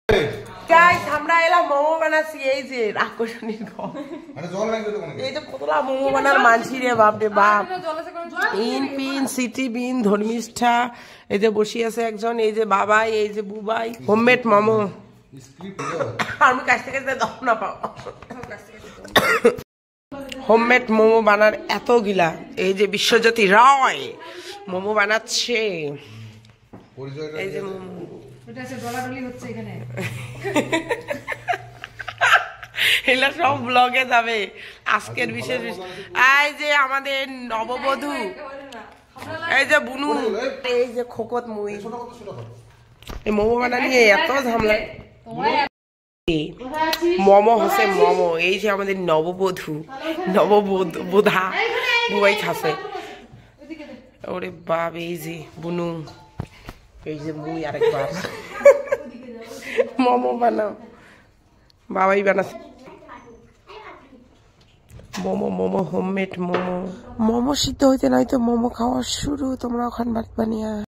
guys আমরা এলা মোমো বানাচ্ছি এই যে আকর্ষণীয় ঘর মানে জল লাগবে তো কোন এই যে কতলা মোমো বানার মানছি রে বাপ রে বাপ পিন সিটি বিন ধর্মিষ্ঠা এই যে বসি আছে একজন এই যে বাবাই এই যে বুবাই হোমমেড মোমো আমি কাছ থেকে দাও না পাও হোমমেড মোমো বানার এত গিলা এই যে বিশ্বজ্যোতি রয় মোমো বানাচ্ছে এই যে মোমো এটা আছে ডলাডলি হচ্ছে এখানে এলা সব ব্লগে যাবে আজকের বিশেষ এই যে আমাদের নববধূ এই যে বুনু এই যে খোকত মুই এই মোমো বানানি এত ঝামেলা মোমো হচ্ছে মোমো এই যে আমাদের নববধূ বুবাই খাসে ওরে বাপ এই যে বুনু এই যে মুই আরেকবার মোমো বানাও বাবাই বানাচ্ছে মোমো হোমমেড মোমো সিদ্ধ হইতে নয়তো মোমো খাওয়া শুরু তোমরা ওখান বানিয়ে